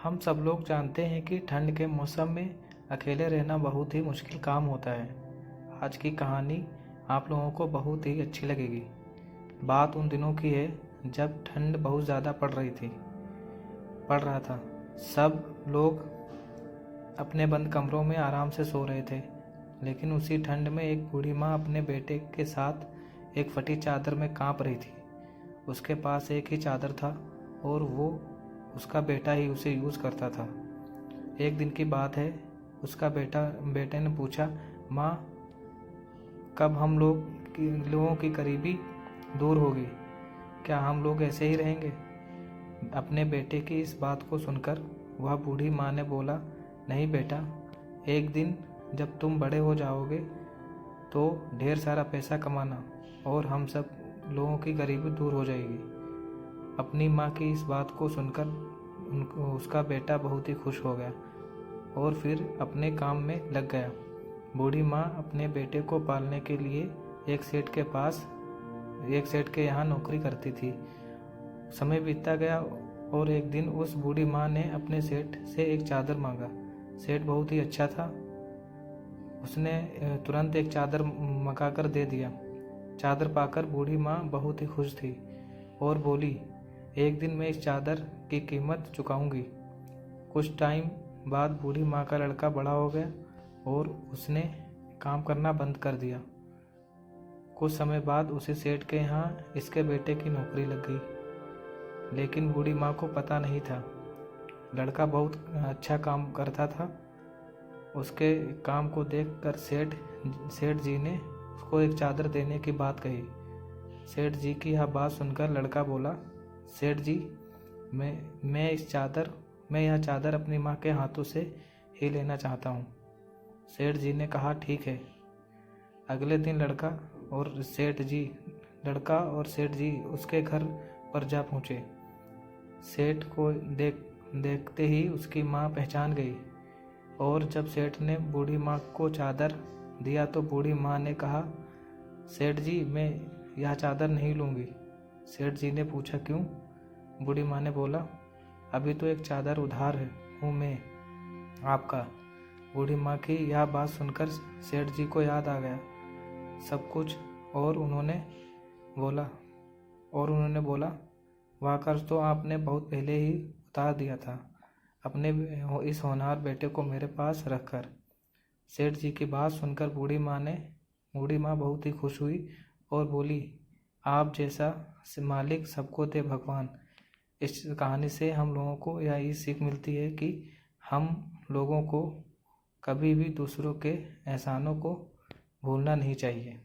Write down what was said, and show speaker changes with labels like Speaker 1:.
Speaker 1: हम सब लोग जानते हैं कि ठंड के मौसम में अकेले रहना बहुत ही मुश्किल काम होता है। आज की कहानी आप लोगों को बहुत ही अच्छी लगेगी। बात उन दिनों की है जब ठंड बहुत ज़्यादा पड़ रहा था। सब लोग अपने बंद कमरों में आराम से सो रहे थे, लेकिन उसी ठंड में एक बूढ़ी माँ अपने बेटे के साथ एक फटी चादर में कांप रही थी। उसके पास एक ही चादर था और वो उसका बेटा ही उसे यूज़ करता था। एक दिन की बात है, उसका बेटे ने पूछा, माँ, कब हम लोगों की करीबी दूर होगी? क्या हम लोग ऐसे ही रहेंगे? अपने बेटे की इस बात को सुनकर वह बूढ़ी माँ ने बोला, नहीं बेटा, एक दिन जब तुम बड़े हो जाओगे तो ढेर सारा पैसा कमाना और हम सब लोगों की गरीबी दूर हो जाएगी। अपनी माँ की इस बात को सुनकर उसका बेटा बहुत ही खुश हो गया और फिर अपने काम में लग गया। बूढ़ी माँ अपने बेटे को पालने के लिए एक सेठ के यहाँ नौकरी करती थी। समय बीतता गया और एक दिन उस बूढ़ी माँ ने अपने सेठ से एक चादर मांगा। सेठ बहुत ही अच्छा था, उसने तुरंत एक चादर मंगा कर दे दिया। चादर पाकर बूढ़ी माँ बहुत ही खुश थी और बोली, एक दिन मैं इस चादर की कीमत चुकाऊंगी। कुछ टाइम बाद बूढ़ी माँ का लड़का बड़ा हो गया और उसने काम करना बंद कर दिया। कुछ समय बाद उसी सेठ के यहाँ इसके बेटे की नौकरी लग गई, लेकिन बूढ़ी माँ को पता नहीं था। लड़का बहुत अच्छा काम करता था। उसके काम को देखकर सेठ जी ने उसको एक चादर देने की बात कही। सेठ जी की यह बात सुनकर लड़का बोला, सेठ जी, मैं यह चादर अपनी माँ के हाथों से ही लेना चाहता हूँ। सेठ जी ने कहा, ठीक है। अगले दिन लड़का और सेठ जी उसके घर पर जा पहुँचे। सेठ को देखते ही उसकी माँ पहचान गई और जब सेठ ने बूढ़ी माँ को चादर दिया तो बूढ़ी माँ ने कहा, सेठ जी, मैं यह चादर नहीं लूँगी। सेठ जी ने पूछा, क्यों? बूढ़ी माँ ने बोला, अभी तो एक चादर उधार हूँ मैं आपका। बूढ़ी माँ की यह बात सुनकर सेठ जी को याद आ गया सब कुछ और उन्होंने बोला, वह कर्ज तो आपने बहुत पहले ही उतार दिया था, अपने इस होनहार बेटे को मेरे पास रखकर। सेठ जी की बात सुनकर बूढ़ी माँ बहुत ही खुश हुई और बोली, आप जैसा मालिक सबको दे भगवान। इस कहानी से हम लोगों को यही सीख मिलती है कि हम लोगों को कभी भी दूसरों के एहसानों को भूलना नहीं चाहिए।